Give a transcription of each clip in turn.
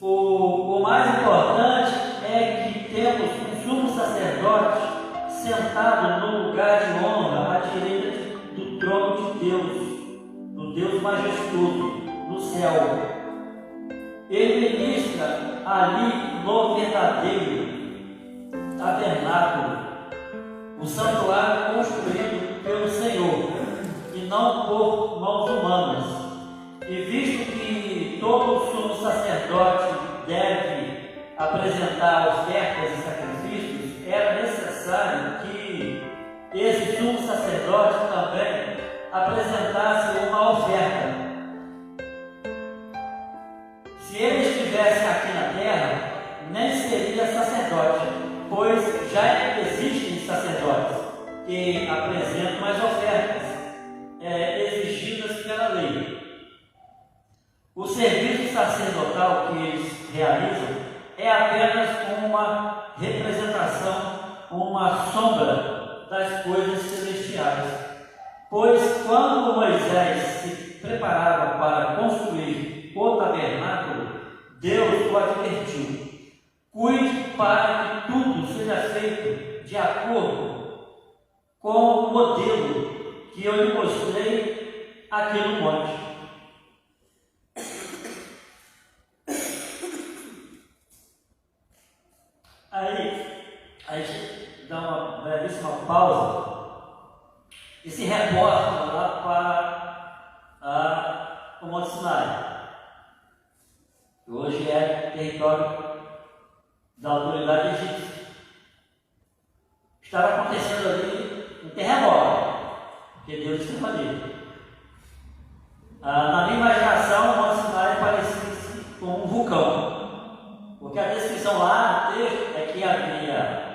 O mais importante é que temos um sumo sacerdote sentado no lugar de honra à direita do trono de Deus, do Deus majestoso, no céu. Ele ministra ali no verdadeiro tabernáculo, o santuário construído pelo Senhor e não por mãos humanas. E visto que todo sumo sacerdote deve apresentar ofertas e sacrifícios, era necessário que esse sumo sacerdote também apresentasse uma oferta. Se ele estivesse aqui na terra, nem seria sacerdote, pois já existem sacerdotes que apresentam as ofertas exigidas pela lei. O serviço sacerdotal que eles realizam é apenas uma representação, uma sombra das coisas celestiais. Pois quando Moisés se preparava para construir o tabernáculo, Deus o advertiu: cuide para que tudo seja feito de acordo com o modelo que eu lhe mostrei aqui no monte. Aí a gente dá uma brevíssima pausa e se reporta lá para o Monte Sinai, que hoje é território da autoridade egípcia. Estava acontecendo ali um terremoto, porque Deus estava ali. Na minha imaginação, o Monte Sinai parecia como um vulcão, porque a descrição lá no texto é que havia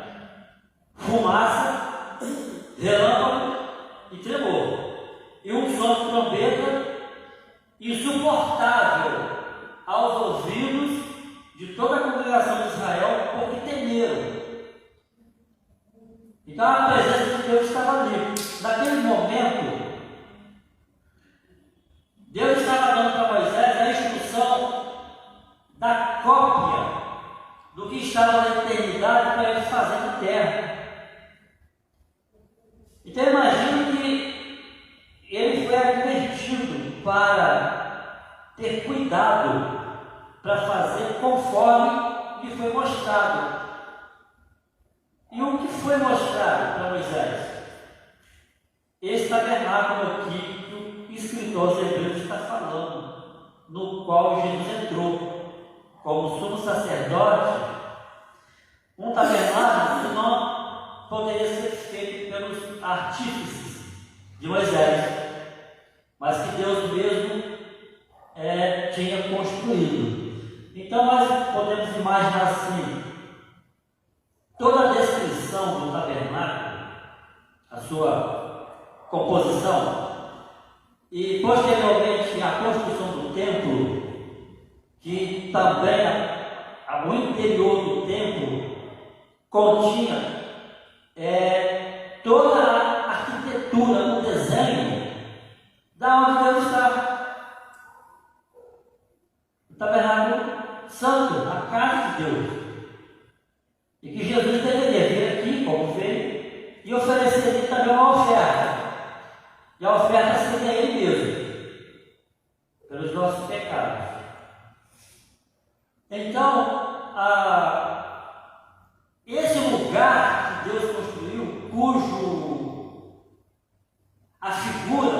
fumaça, relâmpago e tremor, e um som de trombeta insuportável aos ouvidos de toda a congregação de Israel, porque temeram. Então a presença de Deus estava ali. Naquele momento, Deus estava dando para Moisés a instrução da cópia do que estava na eternidade para eles fazerem na terra. Então imagine que ele foi advertido para ter cuidado, para fazer conforme lhe foi mostrado. E o que foi mostrado para Moisés? Esse tabernáculo aqui que o escritor aos Hebreus está falando, no qual Jesus entrou como sumo sacerdote, um tabernáculo que não poderia ser feito pelos artífices de Moisés, mas que Deus mesmo tinha construído. Então nós podemos imaginar assim: toda a descrição do tabernáculo, a sua composição, e posteriormente a construção do templo, que também o interior do templo continha toda a arquitetura, o desenho da onde Deus está. O tabernáculo santo, a casa de Deus. E que Jesus deveria vir aqui, como veio, e oferecer também uma oferta. E a oferta seria Ele mesmo, pelos nossos pecados. Então, esse lugar que Deus construiu, a figura,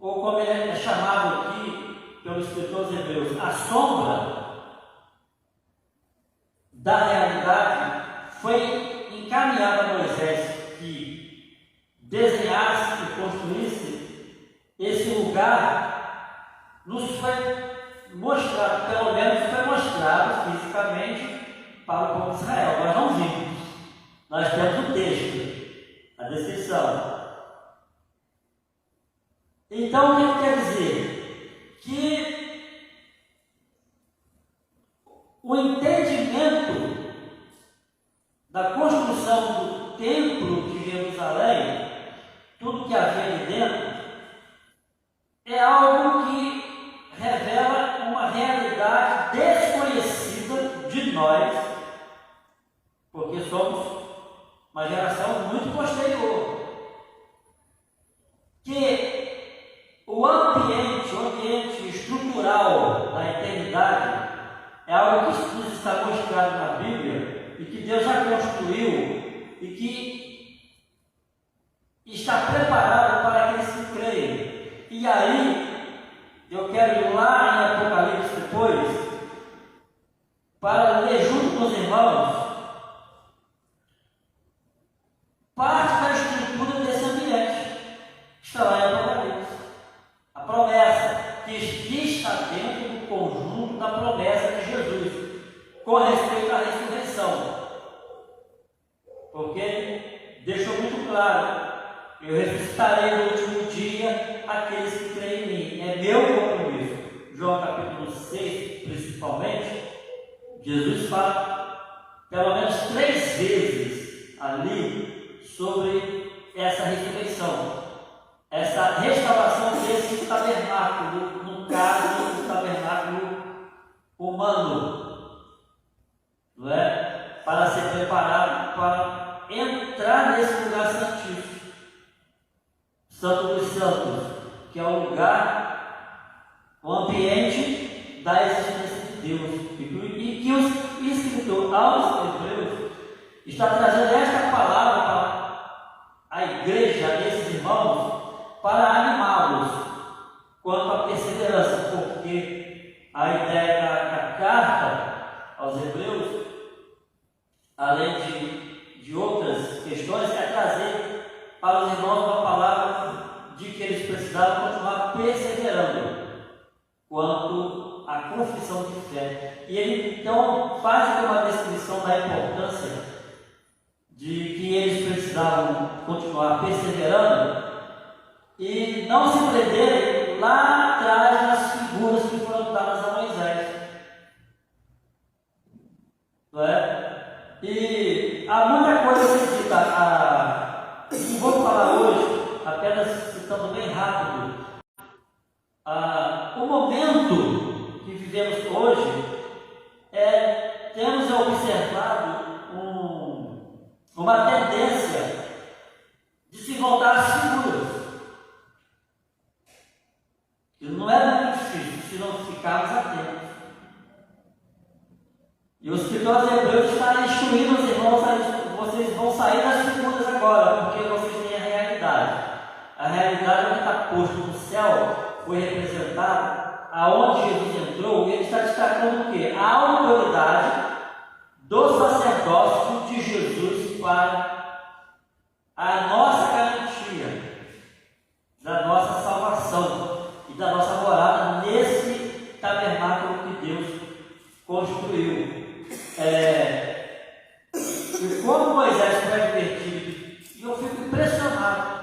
ou como ele é chamado aqui pelos escritores hebreus, a sombra da realidade, foi encaminhada a Moisés que desenhasse e construísse esse lugar. Nos foi mostrado, pelo menos foi mostrado fisicamente para o povo de Israel. Nós não vimos, nós temos o texto, a descrição. Então o que quer dizer? Que o entendimento da construção do templo de Jerusalém, tudo que havia ali dentro, é algo que revela uma realidade desconhecida de nós, porque somos uma geração muito posterior, que o ambiente estrutural da eternidade é algo que nos está mostrado na Bíblia e que Deus já construiu e que está preparado para aqueles que creem. E aí, eu quero ir lá em Apocalipse depois, para ler junto com os irmãos parte da estrutura desse ambiente. Está lá em Apocalipse. A promessa que está dentro do conjunto da promessa de Jesus com respeito à ressurreição. Porque ele deixou muito claro: eu ressuscitarei no último dia aqueles que creem em mim. É meu compromisso. João capítulo 6, principalmente, Jesus fala pelo menos 3 vezes ali sobre essa ressurreição, essa restauração desse tabernáculo, no caso do tabernáculo humano, não é? Para ser preparado para entrar nesse lugar santíssimo, Santo dos Santos, que é o lugar, o ambiente da existência de Deus, e que o escritor aos Hebreus está trazendo esta palavra para a igreja, esses irmãos, para animá-los quanto à perseverança, porque a ideia da carta aos Hebreus, além de outras questões, é trazer para os irmãos uma palavra de que eles precisavam continuar perseverando quanto à confissão de fé. E ele então faz aqui uma descrição da importância de que eles precisavam continuar perseverando e não se prenderem lá atrás nas figuras que foram dadas a Moisés. Não é? E há muita coisa a ser dita. Não vou falar hoje, apenas citando bem rápido. O momento que vivemos hoje, temos observado uma tendência de se voltar às figuras. E não é muito difícil se não ficarmos atentos. E os escritores hebreus estão instruindo os irmãos: vocês vão sair das figuras agora, porque vocês têm a realidade. A realidade que está posto no céu foi representada aonde Jesus entrou, e ele está destacando o quê? A autoridade do sacerdócio de Jesus para a nossa garantia da nossa salvação e da nossa morada nesse tabernáculo que Deus construiu. E como Moisés foi advertido, e eu fico impressionado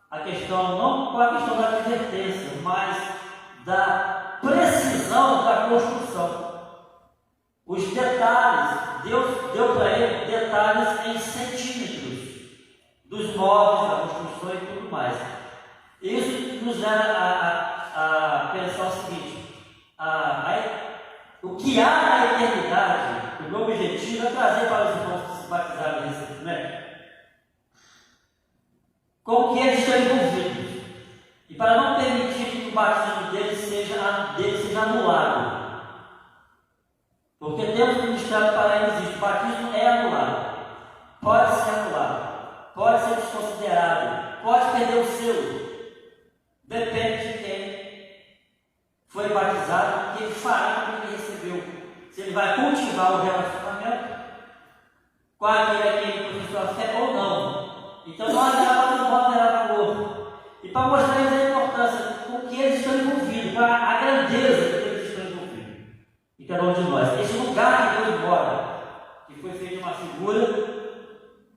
a questão, não com a questão da advertência, mas da precisão da construção. Os detalhes, Deus deu para ele detalhes em centímetros dos móveis, da construção e tudo mais. Isso nos leva a pensar o seguinte: o que há na eternidade, o meu objetivo é trazer para os irmãos que se batizaram recentemente, com que eles estão envolvidos, e para não permitir que o batismo deles seja anulado. Porque temos um ministério para eles: o batismo é anulado, pode ser anulado, pode ser desconsiderado, pode perder o selo. Depende de quem foi batizado, o que ele fará com o que ele recebeu. Se ele vai cultivar o relacionamento com aquele a quem ele professou a fé ou não. Então não haverá um não haverá valor. E para mostrar a importância com que eles estão envolvidos, para a grandeza que eles estão envolvidos. E cada um de nós. Esse lugar que Deus mora, que foi feito uma figura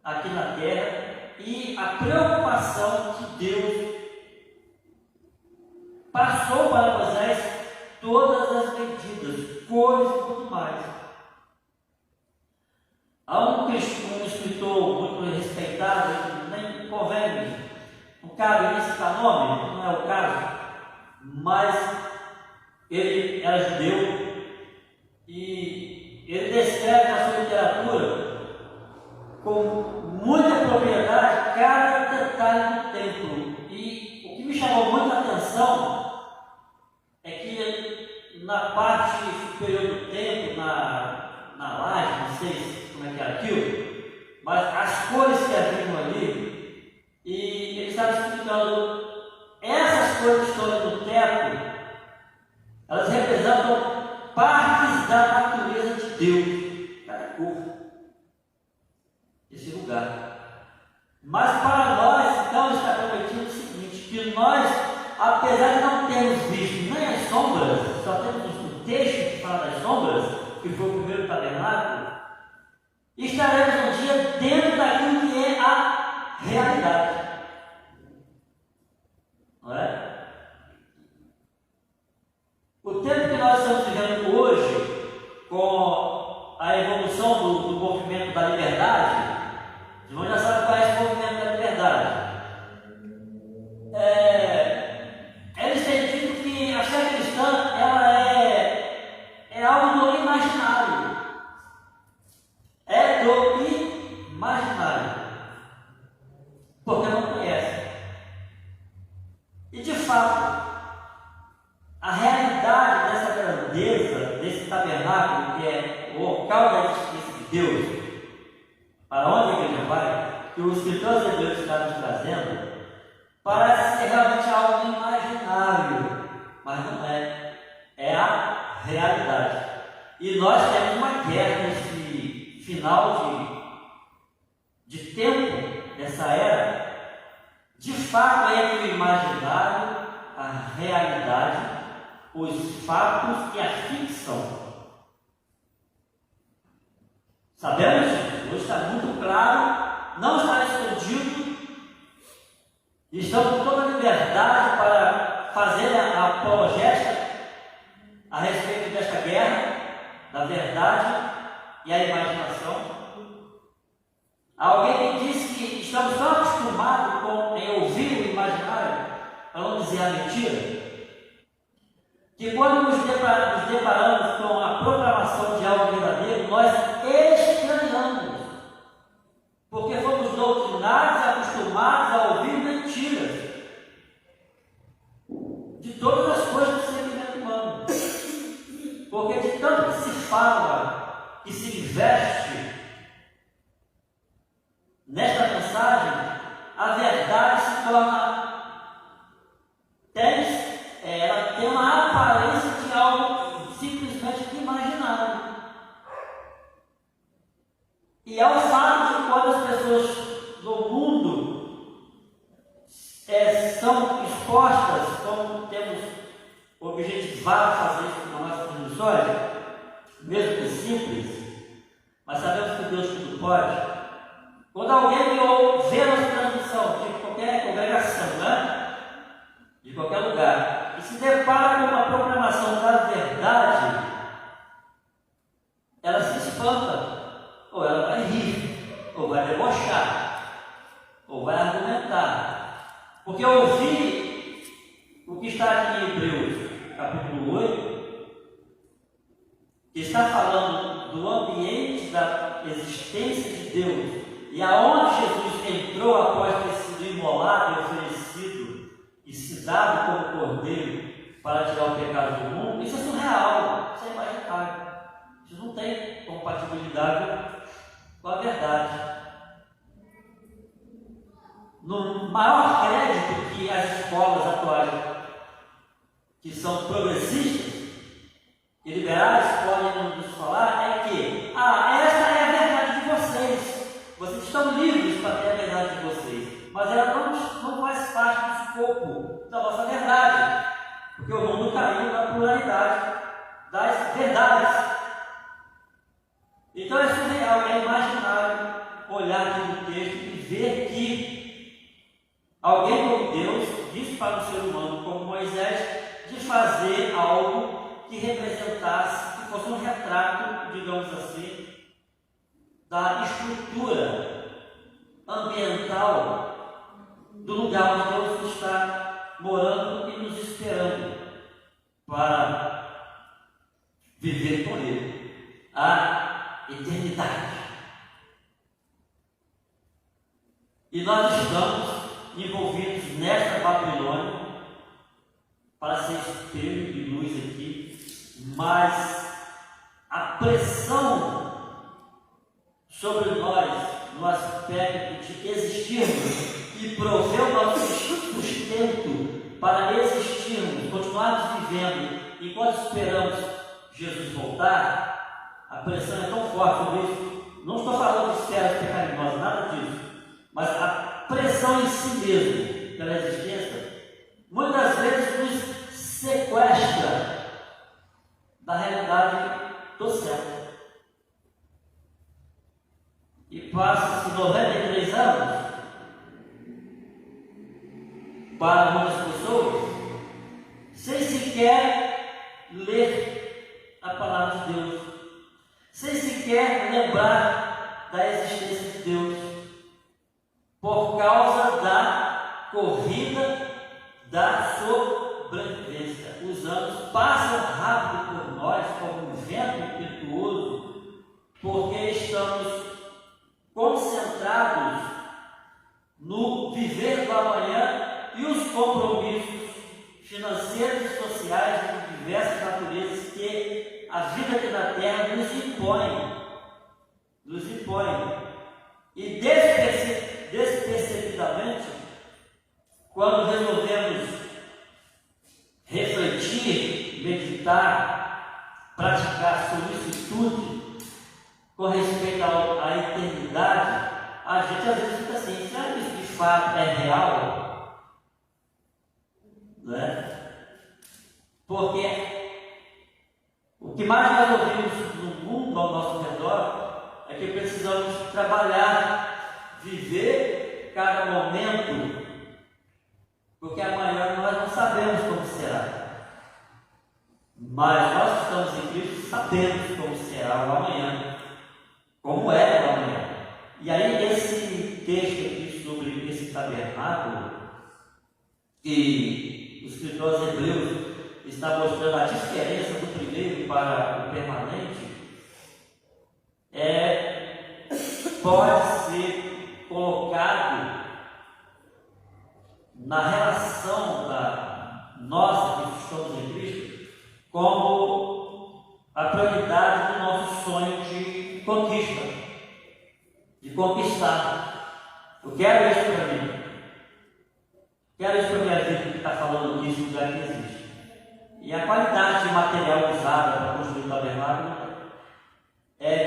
aqui na terra, e a preocupação que Deus passou para Moisés todas as medidas, cores e tudo mais. Há um escritor muito respeitado, nem convém, não cabe nem citar nome, não é o caso, mas ele era judeu E ele descreve na sua literatura com muita propriedade cada detalhe do templo. E o que me chamou muita atenção é que na parte superior do templo, na laje, não sei como é que era aquilo, mas as cores que haviam ali, e ele estava explicando, essas cores que estão ali no teto, elas representam partes da natureza de Deus, cada cor desse lugar. Mas para nós, então, está prometido o seguinte, que nós, apesar de não termos visto nem as sombras, só temos o texto que fala das sombras, que foi o primeiro tabernáculo, estaremos um dia dentro daquilo que é a realidade. Não é? O tempo que nós estamos vivendo hoje, com a evolução do movimento da liberdade, os irmãos já sabem qual é esse movimento da liberdade. Eles têm dito que a fé cristã ela é algo do imaginário. É do imaginário. Porque não conhece. E de fato, a realidade dessa grandeza, desse tabernáculo, que é o local da existência de Deus, para onde a igreja vai, que o escritor de Deus está nos trazendo, parece ser realmente algo imaginário, mas não é. É a realidade. E nós temos uma guerra nesse final de tempo, dessa era, de fato entre o imaginário, a realidade, os fatos e a ficção. Sabemos disso, hoje está muito claro, não está escondido, e estamos com toda a liberdade para fazer a apologética a respeito desta guerra, da verdade e a imaginação. Alguém me disse que estamos tão acostumados em ouvir o imaginário, para não dizer a mentira, que quando nos deparamos com a proclamação de algo verdadeiro, nós estranhamos, porque fomos doutrinados e acostumados a ouvir mentiras de todas as coisas do sentimento humano, porque de tanto que se fala, que se investe nesta mensagem, a verdade se torna ela tem uma aparência de algo simplesmente imaginário. E é o fato de quando as pessoas do mundo são expostas, como temos objetivado fazer isso nas nossas transmissões, mesmo que simples, mas sabemos que Deus tudo pode. Quando alguém vê a nossa transmissão de qualquer congregação, né? De qualquer lugar, e se depara com uma proclamação da verdade, ela se espanta, ou ela vai rir, ou vai debochar, ou vai argumentar, porque ouvir o que está aqui em Hebreus, capítulo 8, que está falando do ambiente da existência de Deus, e aonde Jesus entrou após ter sido imolado e oferecido, e se dado como cordeiro para tirar o pecado do mundo, isso é surreal, isso é imaginário, isso não tem compatibilidade com a verdade. No maior crédito que as escolas atuais, que são progressistas e liberais, podem nos falar, é que essa é a verdade de vocês estão livres para ter a verdade de vocês, mas ela não faz parte do escopo da nossa verdade, porque o mundo caiu na pluralidade das verdades. Então é surreal, é imaginário olhar aqui no texto e ver que alguém como Deus disse para o ser humano, como Moisés, de fazer algo que representasse, que fosse um retrato, digamos assim, da estrutura ambiental do lugar onde Deus está morando e nos esperando para viver com Ele. a eternidade. E nós estamos envolvidos nessa Babilônia para ser espelho de luz aqui, mas a pressão sobre nós no aspecto de existirmos e prover o nosso sustento para existirmos, continuarmos vivendo enquanto esperamos Jesus voltar, a pressão é tão forte sobre isso. Não estou falando de esferas pecaminosas, nada disso, mas a pressão em si mesmo pela existência muitas vezes nos sequestra da realidade do céu. E passa-se 93 anos para muitas pessoas sem sequer ler a palavra de Deus, sem sequer lembrar da existência de Deus, por causa da corrida da sobrevivência. Os anos passam rápido por nós como um vento impetuoso, porque estamos concentrados no viver do amanhã e os compromissos financeiros e sociais de diversas naturezas que a vida aqui na Terra nos impõe. E despercebidamente, quando resolvemos refletir, meditar, praticar solicitude com respeito à eternidade, a gente às vezes fica assim: será que isso de fato é real? Não é? Porque o que mais nós ouvimos no mundo ao nosso redor é que precisamos trabalhar, viver cada momento, porque amanhã nós não sabemos como será. Mas nós que estamos em Cristo sabemos como será o amanhã, como é o amanhã. E aí esse texto aqui sobre esse tabernáculo, que o escritor aos Hebreus está mostrando a diferença do primeiro para o permanente, pode ser colocado na relação da nossa que estamos em Cristo como a prioridade do nosso sonho de conquista, de conquistar. Eu quero isso para mim. Quero isso para a minha vida, que está falando disso, lugar que existe. E a qualidade de material usado para construir o tabernáculo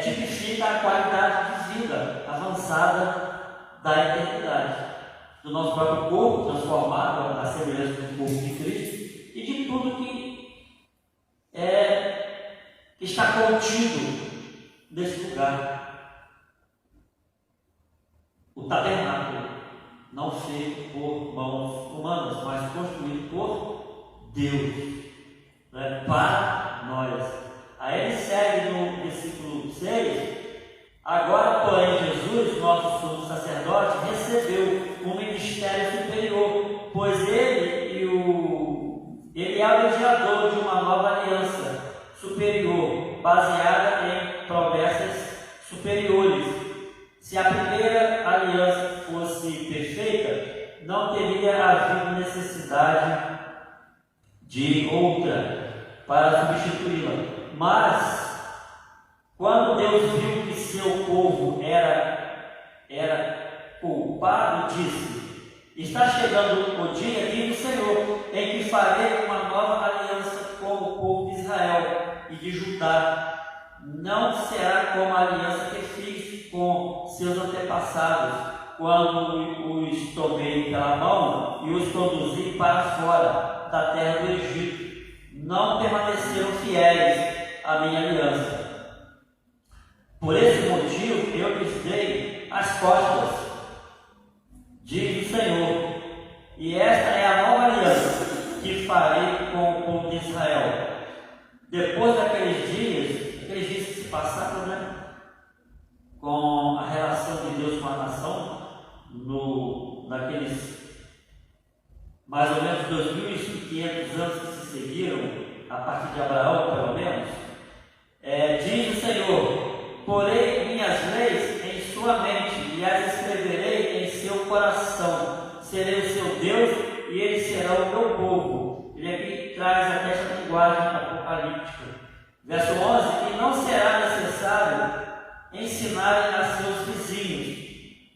tipifica a qualidade de vida avançada da eternidade, do nosso próprio corpo transformado à semelhança do corpo de Cristo e de tudo que está contido nesse lugar. O tabernáculo, não feito por mãos humanas, mas construído por Deus, para nós. Aí ele segue no versículo 6: agora, porém, Jesus, nosso sumo sacerdote, recebeu um ministério superior, pois ele é o mediador de uma nova aliança superior, baseada em promessas superiores. Se a primeira aliança fosse perfeita, não teria havido necessidade de outra para substituí-la. Mas, quando Deus viu que seu povo era culpado, disse: está chegando o dia, diz o Senhor, em que farei uma nova aliança com o povo de Israel e de Judá. Não será como a aliança que fiz com seus antepassados, quando os tomei pela mão e os conduzi para fora da terra do Egito. Não permaneceram fiéis à minha aliança. Por esse motivo eu lhes dei as costas, diz o Senhor, e esta é a nova aliança que farei com o povo de Israel. Depois daqueles dias que se passaram, com a relação de Deus com a nação, naqueles mais ou menos 2.500 anos que se seguiram, a partir de Abraão, pelo menos, diz o Senhor: porei minhas leis em sua mente e as escreverei em seu coração. Serei o seu Deus e eles serão o meu povo. Ele aqui traz até essa linguagem apocalíptica. Verso 11: e não será necessário ensinarem a seus vizinhos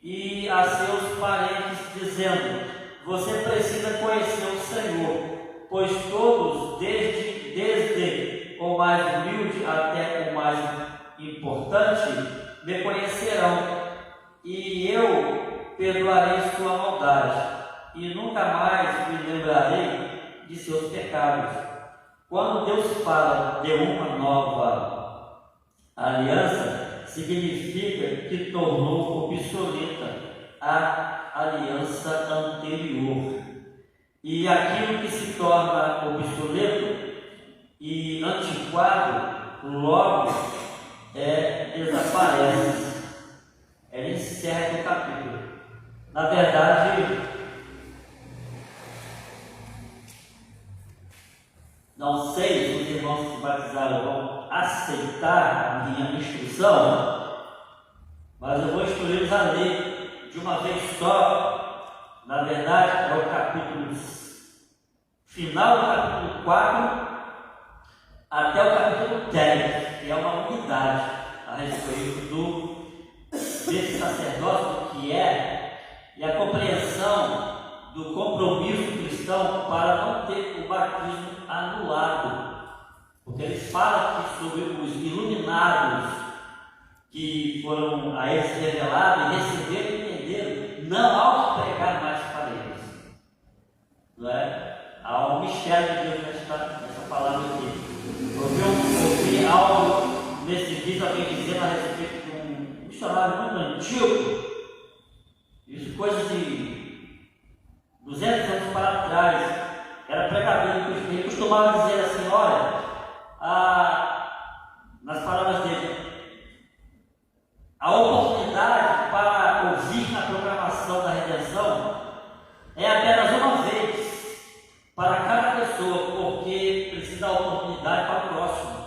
e a seus parentes, dizendo: você precisa conhecer o Senhor, pois todos, desde o mais humilde até o mais importante, me conhecerão, e eu perdoarei sua maldade, e nunca mais me lembrarei de seus pecados. Quando Deus fala de uma nova aliança, significa que tornou obsoleta a aliança anterior. E aquilo que se torna obsoleto e antiquado, logo desaparece. Ela encerra o capítulo. Na verdade, não sei se os irmãos que se batizaram vão aceitar a minha instrução, mas eu vou instruí-los a ler de uma vez só. Na verdade, é o capítulo final do capítulo 4 até o capítulo 10, que é uma unidade a respeito desse sacerdócio que é, e a compreensão do compromisso cristão para não ter o batismo anulado. Porque eles falam aqui sobre os iluminados que foram a eles revelados e receberam e entenderam, não há o que pregar mais para eles. Não é? Há um mistério de Deus nessa palavra aqui. Eu ouvi algo nesse vídeo, alguém dizendo a respeito de um missionário muito antigo, isso coisa de 200 anos para trás, era pregador, ele costumava dizer assim: olha, nas palavras dele, a oportunidade para ouvir a proclamação da redenção é apenas uma vez para cada pessoa, porque precisa dar oportunidade para o próximo,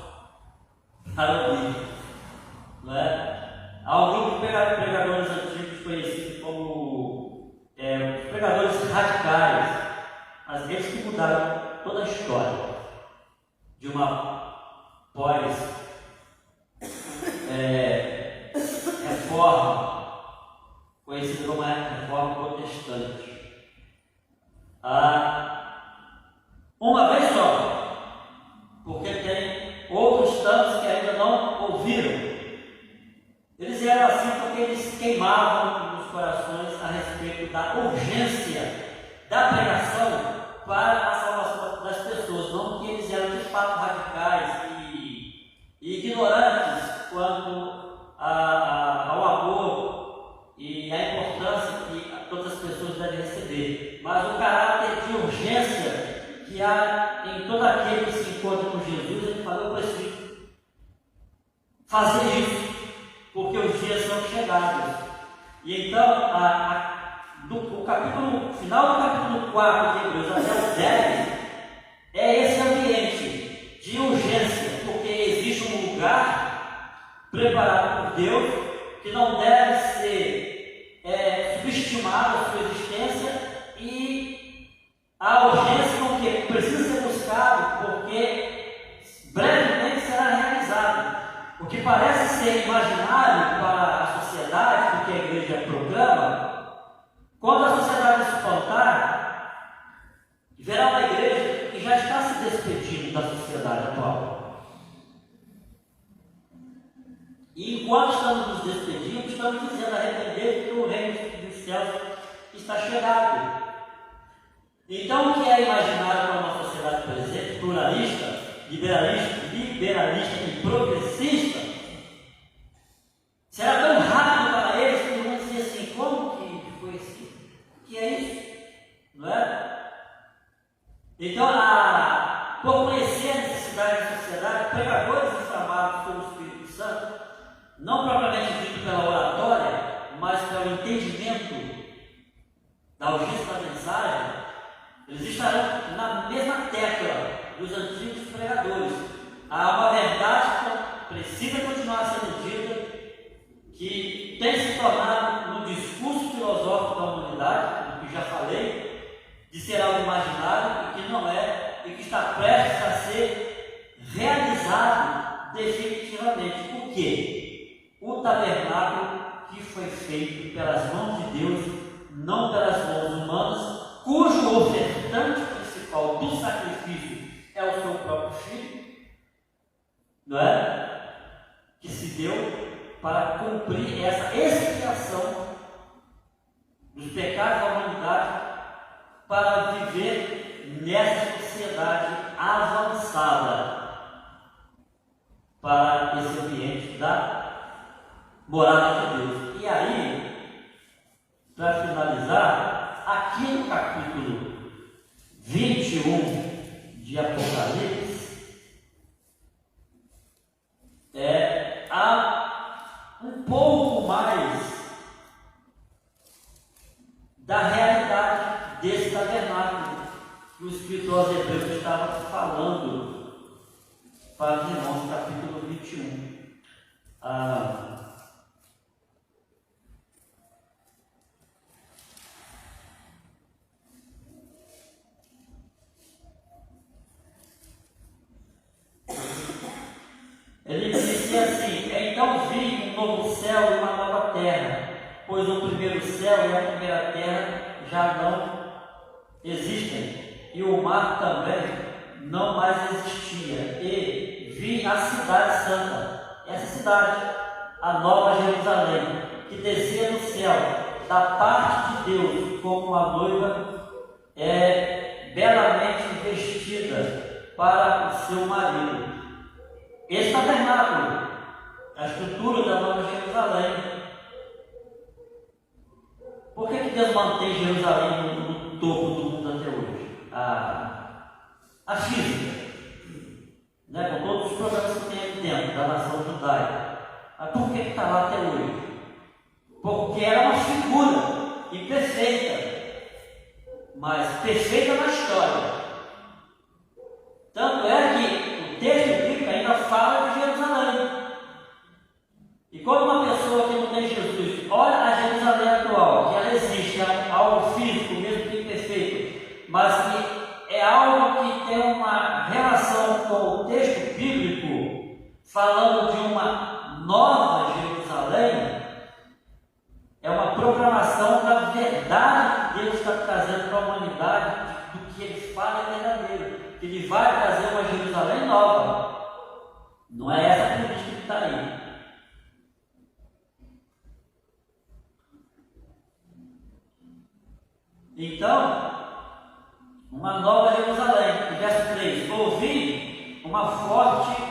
para ouvir. Não é? Há um grupo de pregadores antigos conhecidos como os pregadores radicais, mas eles que mudaram toda a história de uma pós-reforma, conhecida como a reforma protestante. Uma vez só, porque tem outros tantos que ainda não ouviram. Eles eram assim porque eles queimavam nos corações a respeito da urgência da pregação para a salvação das pessoas, não que eles eram de fato radicais e ignorantes quanto ao amor e à importância que todas as pessoas devem receber, mas o caráter de urgência que há em todo aquele que se encontra com Jesus. Ele falou: eu preciso fazer isso, porque os dias são chegados. E então, do capítulo, final do capítulo 4 de Hebreus até o 10, é esse ambiente de urgência, porque existe um lugar preparado por Deus que não deve ser subestimado a sua existência, e a urgência com que precisa ser buscado, porque brevemente será realizado. O que parece ser imaginário para a sociedade, porque a igreja proclama, quando a sociedade se espantar, verá uma igreja que já está se despedindo da sociedade atual. E enquanto estamos nos despedindo, estamos dizendo: arrepender que o reino dos céus está chegado. Então, o que é imaginário para uma sociedade presente, pluralista, liberalista e progressista, será tão rápido para eles que vão dizer assim: como que foi assim? O que é isso? Não é? Então, por conhecer a necessidade da sociedade, pregadores inflamados pelo Espírito Santo, não propriamente dito pela oratória, mas pelo entendimento da urgência da mensagem, eles estarão na mesma tecla dos antigos pregadores. Há uma verdade que precisa continuar sendo dita, que tem se tornado no discurso filosófico da humanidade, do que já falei, de ser algo imaginário e que não é, e que está prestes a ser realizado definitivamente. Por quê? O tabernáculo que foi feito pelas mãos de Deus, não pelas mãos humanas, cujo ofertante principal do sacrifício é o seu próprio filho, não é? Que se deu para cumprir essa expiação dos pecados da humanidade, para viver nessa sociedade avançada, para esse ambiente da morada de Deus. E aí, para finalizar, aqui no capítulo 21 de Apocalipse, há um pouco mais da realidade desse tabernáculo que o escritor aos Hebreus estava falando para os irmãos, no capítulo 21. Ele disse assim: então vi um novo céu e uma nova terra, pois o primeiro céu e a primeira terra já não existem, e o mar também não mais existia. E vi a cidade santa, essa cidade, a nova Jerusalém, que descia do céu, da parte de Deus, como uma noiva belamente vestida para o seu marido. Esse tabernáculo, a estrutura da nova Jerusalém. Por que Deus mantém Jerusalém no topo do mundo até hoje? A física, né? Com todos os problemas que tem aqui dentro da nação judaica. Mas por que está lá até hoje? Porque era uma figura imperfeita, mas perfeita na história. Tanto é que o texto bíblico ainda fala de Jerusalém. E quando uma pessoa que não tem Jesus olha a Jerusalém atual, que ela existe, é algo físico, mesmo que imperfeito, mas que é algo que tem uma relação com o texto bíblico, falando de uma nova Jerusalém, é uma proclamação da verdade que Deus está trazendo para a humanidade, do que Ele fala é verdadeiro. Ele vai trazer uma Jerusalém nova. Não é essa política que está aí. Então, uma nova Jerusalém. Verso 3: ouvi uma forte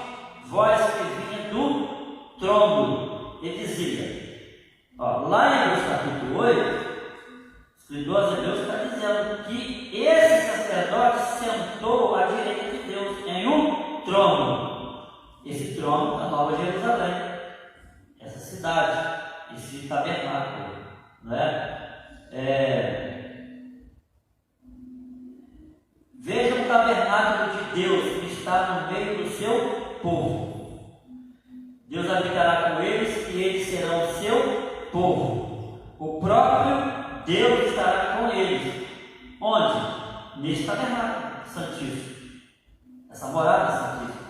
voz que vinha do trono e dizia, lá em Hebreus capítulo 8, o escritor aos Hebreus está dizendo que esse sacerdote sentou à direita de Deus em um trono. Esse trono é a nova Jerusalém, essa cidade, esse tabernáculo, não é? Veja o tabernáculo de Deus que está no meio do seu povo. Deus habitará com eles e eles serão o seu povo. O próprio Deus estará com eles. Onde? Neste tabernáculo santíssimo, essa morada santíssima.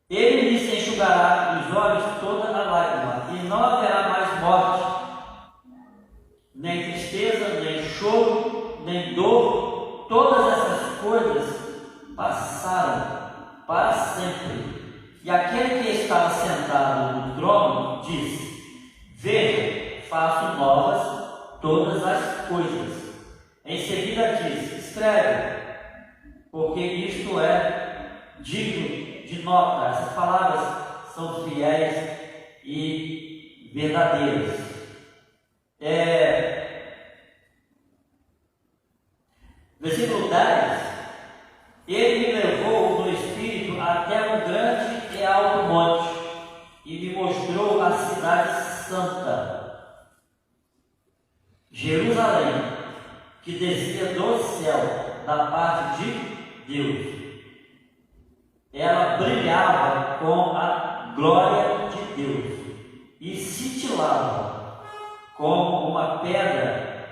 Ele lhes enxugará dos olhos toda a lágrima, e não haverá mais morte, nem tristeza, nem choro, nem dor. Todas essas coisas passaram para sempre. E aquele que estava sentado no trono disse: veja, faço novas todas as coisas. Em seguida diz: escreve, porque isto é digno de nota. Essas palavras são fiéis e verdadeiras. Versículo 10: ele me levou no Espírito até um grande e alto monte e me mostrou a cidade santa, Jerusalém, que descia do céu da parte de Deus. Ela brilhava com a glória de Deus e cintilava como uma pedra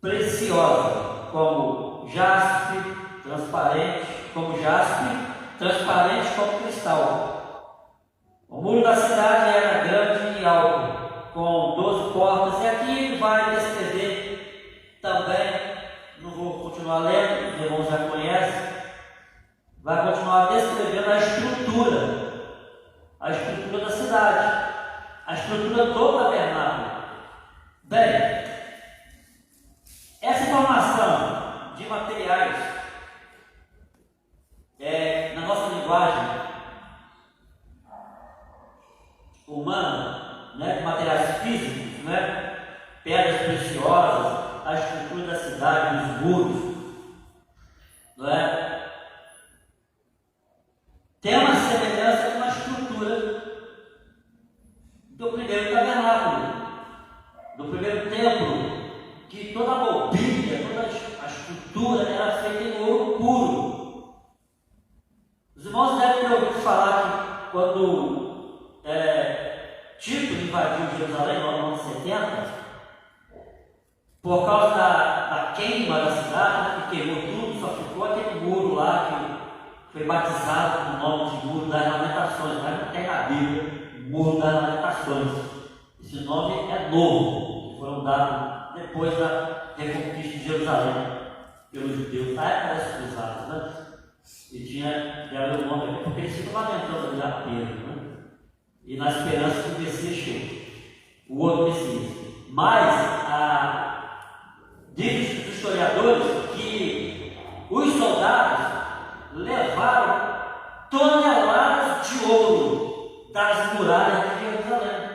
preciosa, como jaspe transparente como cristal. O muro da cidade era grande e alto, com 12 portas, e aqui ele vai descrever também, não vou continuar lendo, os irmãos já conhecem, vai continuar descrevendo a estrutura da cidade, a estrutura do tabernáculo. Bem, essa informação de materiais, na nossa linguagem humana, né, de materiais físicos, né, pedras preciosas, a estrutura da cidade, os muros, não é? Tem uma semelhança com a estrutura do primeiro tabernáculo, do primeiro templo, que toda a mobília, toda a estrutura era feita em ouro puro. Os irmãos devem ter ouvido falar que quando Tito invadiu Jerusalém no ano 70, por causa da queima da cidade, que queimou tudo, só ficou aquele muro lá que foi batizado com o nome de Muro das Lamentações, mas não tem na Bíblia, Muro das Lamentações. Esse nome é novo, que foram dados depois da reconquista de Jerusalém pelos judeus, na época das cruzadas, né? E tinha dado o nome aqui porque eles ficam lamentando ali a Pedro, né? E na esperança que o Messias chegue, o outro Messias. Mas dizem os historiadores que os soldados levaram toneladas de ouro das muralhas de Jerusalém,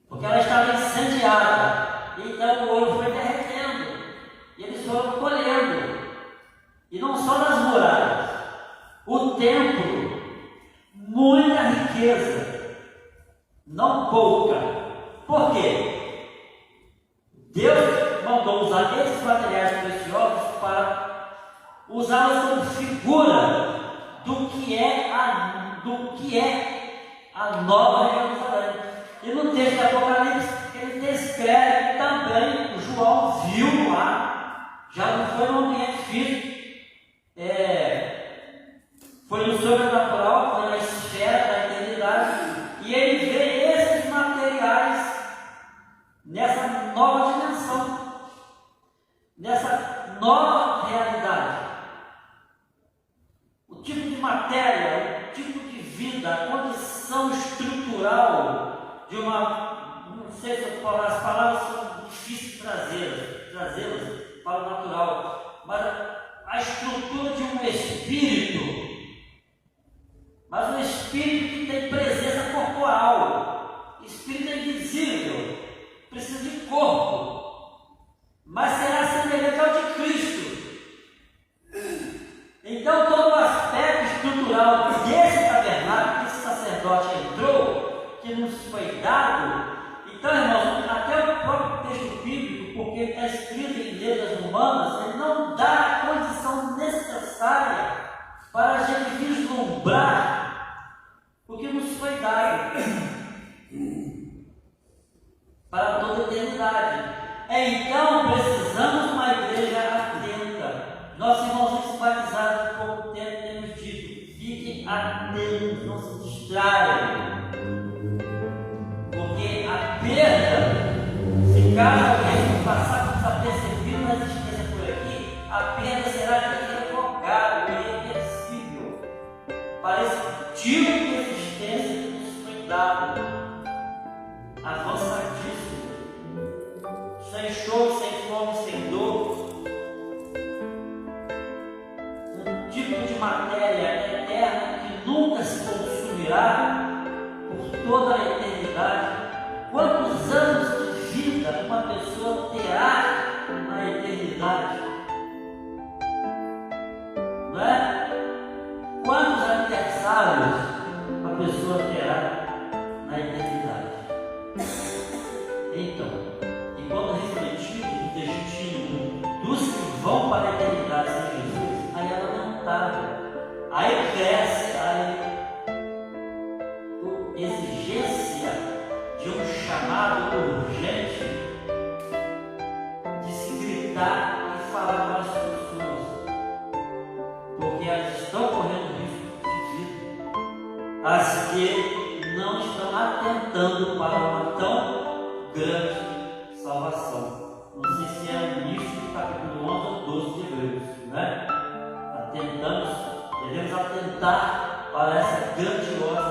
porque ela estava incendiada. Então o ouro foi derretendo e eles foram colhendo. E não só nas muralhas, o templo, muita riqueza, não pouca. Por quê? Deus mandou usar esses materiais preciosos para usá-los como figura do que é a nova Jerusalém. E no texto do Apocalipse, ele descreve também, o João viu lá, já não foi no ambiente físico, foi no sobrenatural, foi na esfera da eternidade, e ele vê esses materiais nessa nova dimensão, nessa nova realidade. O tipo de matéria, o tipo de vida, a condição estrutural de uma, não sei se eu falo, as palavras são difíceis de trazê-las para o natural, mas a estrutura de um espírito, mas um espírito que tem presença corporal. Espírito é invisível, precisa de corpo, mas será semelhante ao de Cristo. Então todo o aspecto estrutural desse tabernáculo, que esse sacerdote entrou, que nos foi dado. Então, irmãos, até o próprio texto bíblico, porque está escrito em letras humanas, ele não dá a condição necessária para a gente vislumbrar o que nos foi dado para toda a eternidade. Então, precisamos de uma igreja atenta. Nossos irmãos batizados, por pouco tempo, temos dito, fiquem atentos, não se distraiam. Porque a perda, se caso alguém passar desapercebido na existência por aqui, a perda será irrevogável, irreversível para esse tipo de existência que nos foi dado, avançadíssimo, sem choro, sem fome, sem dor, um tipo de matéria eterna que nunca se consumirá por toda a eternidade. Quantos anos de vida uma pessoa terá na eternidade? Não é? Quantos aniversários a pessoa terá na eternidade? Então, e quando refletimos no destino dos que vão para a eternidade sem Jesus, aí ela não está. Aí cresce a exigência chamado urgente de se gritar e falar para as pessoas, porque elas estão correndo risco de vida, as que não estão atentando para uma tão grande salvação. Não sei se é isso do capítulo 11 ou 12 de Hebreus, né? Devemos atentar para essa grandiosa